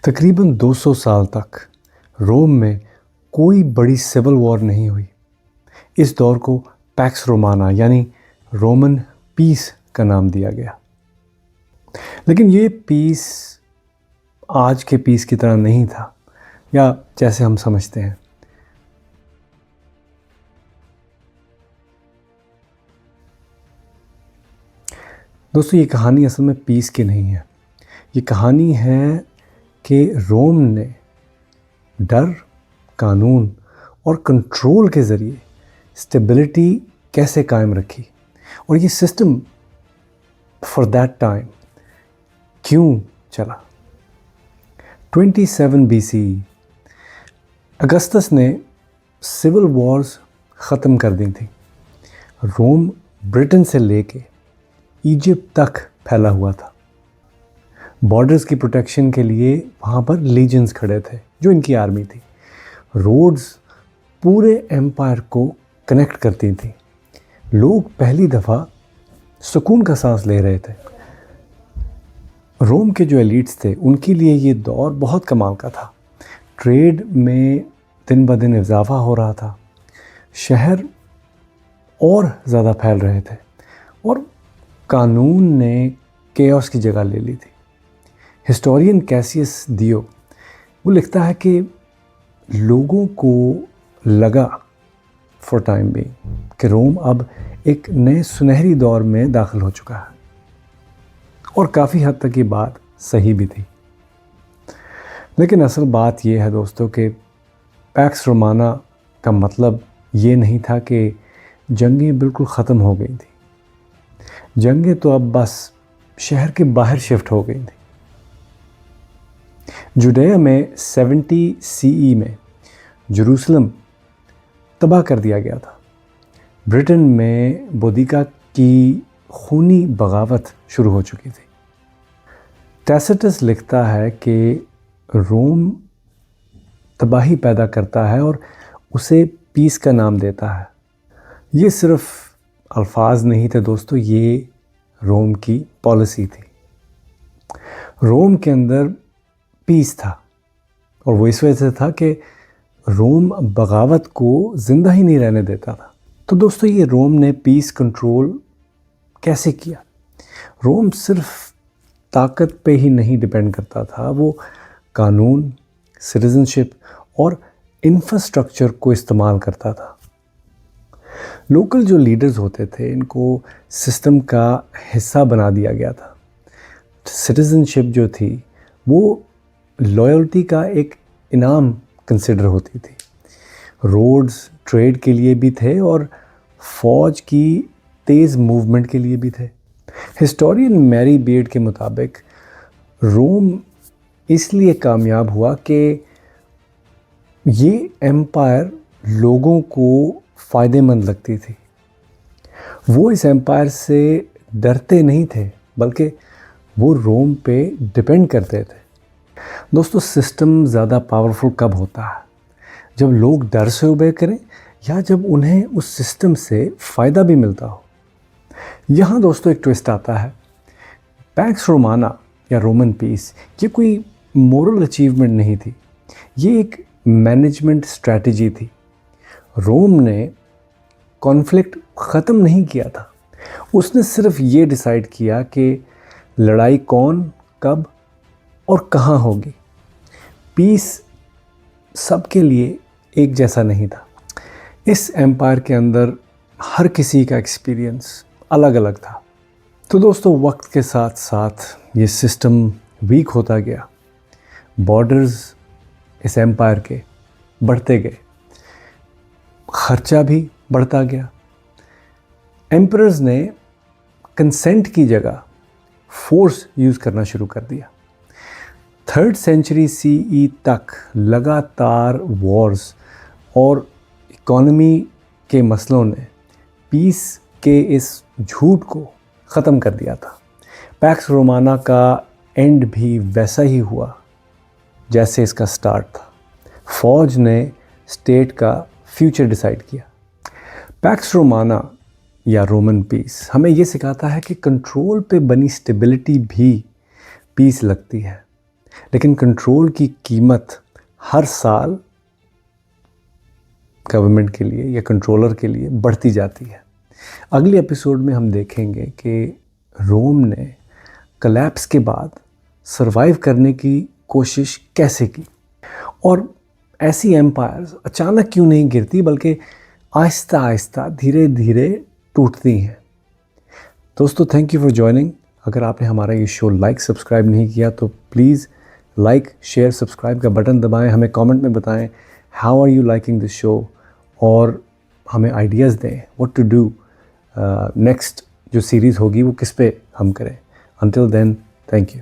तकरीबन 200 साल तक रोम में कोई बड़ी सिविल वॉर नहीं हुई। इस दौर को पैक्स रोमाना यानी रोमन पीस का नाम दिया गया। लेकिन ये पीस आज के पीस की तरह नहीं था, या जैसे हम समझते हैं। दोस्तों, ये कहानी असल में पीस की नहीं है। ये कहानी है कि रोम ने डर, कानून और कंट्रोल के ज़रिए स्टेबिलिटी कैसे कायम रखी, और ये सिस्टम फॉर दैट टाइम क्यों चला। 27 BC अगस्तस ने सिविल वॉर्स ख़त्म कर दी थी। रोम ब्रिटेन से लेके इजिप्ट तक फैला हुआ था। बॉर्डर्स की प्रोटेक्शन के लिए वहाँ पर लीजेंस खड़े थे जो इनकी आर्मी थी। रोड्स पूरे एम्पायर को कनेक्ट करती थी। लोग पहली दफ़ा सुकून का सांस ले रहे थे। रोम के जो एलिट्स थे उनके लिए ये दौर बहुत कमाल का था। ट्रेड में दिन ब दिन इजाफा हो रहा था। शहर और ज़्यादा फैल रहे थे और कानून ने केओस की जगह ले ली थी। हिस्टोरियन कैसियस दियो वो लिखता है कि लोगों को लगा फॉर टाइम भी कि रोम अब एक नए सुनहरी दौर में दाखिल हो चुका है, और काफ़ी हद तक ये बात सही भी थी। लेकिन असल बात ये है दोस्तों कि पैक्स रोमाना का मतलब ये नहीं था कि जंगें बिल्कुल ख़त्म हो गई थी। जंगें तो अब बस शहर के बाहर शिफ्ट हो गई थी। जुडेया में 70 CE में जेरूसलम तबाह कर दिया गया था। ब्रिटेन में बोदिका की खूनी बगावत शुरू हो चुकी थी। टैसिटस लिखता है कि रोम तबाही पैदा करता है और उसे पीस का नाम देता है। ये सिर्फ अल्फाज नहीं थे दोस्तों, ये रोम की पॉलिसी थी। रोम के अंदर पीस था, और वो इस वजह से था कि रोम बगावत को ज़िंदा ही नहीं रहने देता था। तो दोस्तों, ये रोम ने पीस कंट्रोल कैसे किया। रोम सिर्फ ताकत पे ही नहीं डिपेंड करता था, वो कानून, सिटीजनशिप और इंफ्रास्ट्रक्चर को इस्तेमाल करता था। लोकल जो लीडर्स होते थे इनको सिस्टम का हिस्सा बना दिया गया था। सिटीजनशिप जो थी वो लॉयल्टी का एक इनाम कंसिडर होती थी। रोड्स ट्रेड के लिए भी थे और फौज की तेज़ मूवमेंट के लिए भी थे। हिस्टोरियन मैरी बेड के मुताबिक रोम इसलिए कामयाब हुआ कि ये एम्पायर लोगों को फ़ायदेमंद लगती थी। वो इस एम्पायर से डरते नहीं थे, बल्कि वो रोम पे डिपेंड करते थे। दोस्तों, सिस्टम ज़्यादा पावरफुल कब होता है? जब लोग डर से ओबे करें या जब उन्हें उस सिस्टम से फ़ायदा भी मिलता हो। यहाँ दोस्तों एक ट्विस्ट आता है। पैक्स रोमाना या रोमन पीस ये कोई मोरल अचीवमेंट नहीं थी, ये एक मैनेजमेंट स्ट्रैटेजी थी। रोम ने कॉन्फ्लिक्ट ख़त्म नहीं किया था, उसने सिर्फ ये डिसाइड किया कि लड़ाई कौन, कब और कहाँ होगी। पीस सबके लिए एक जैसा नहीं था। इस एम्पायर के अंदर हर किसी का एक्सपीरियंस अलग अलग था। तो दोस्तों, वक्त के साथ साथ ये सिस्टम वीक होता गया। बॉर्डर्स इस एम्पायर के बढ़ते गए, खर्चा भी बढ़ता गया। एम्परर्स ने कंसेंट की जगह फोर्स यूज़ करना शुरू कर दिया। 3rd सेंचुरी CE तक लगातार वॉर्स और इकोनॉमी के मसलों ने पीस के इस झूठ को ख़त्म कर दिया था। पैक्स रोमाना का एंड भी वैसा ही हुआ जैसे इसका स्टार्ट था। फौज ने स्टेट का फ्यूचर डिसाइड किया। पैक्स रोमाना या रोमन पीस हमें ये सिखाता है कि कंट्रोल पे बनी स्टेबिलिटी भी पीस लगती है। लेकिन कंट्रोल की कीमत हर साल गवर्नमेंट के लिए या कंट्रोलर के लिए बढ़ती जाती है। अगले एपिसोड में हम देखेंगे कि रोम ने कोलैप्स के बाद सरवाइव करने की कोशिश कैसे की और ऐसी एम्पायर्स अचानक क्यों नहीं गिरती बल्कि आहिस्ता आहिस्ता धीरे धीरे टूटती हैं। दोस्तों, थैंक यू फॉर ज्वाइनिंग। अगर आपने हमारा ये शो लाइक सब्सक्राइब नहीं किया तो प्लीज़ लाइक शेयर सब्सक्राइब का बटन दबाएं। हमें कमेंट में बताएं how are you liking this show और हमें आइडियाज़ दें व्हाट टू डू। नेक्स्ट जो सीरीज़ होगी वो किस पे हम करें। Until then, thank you.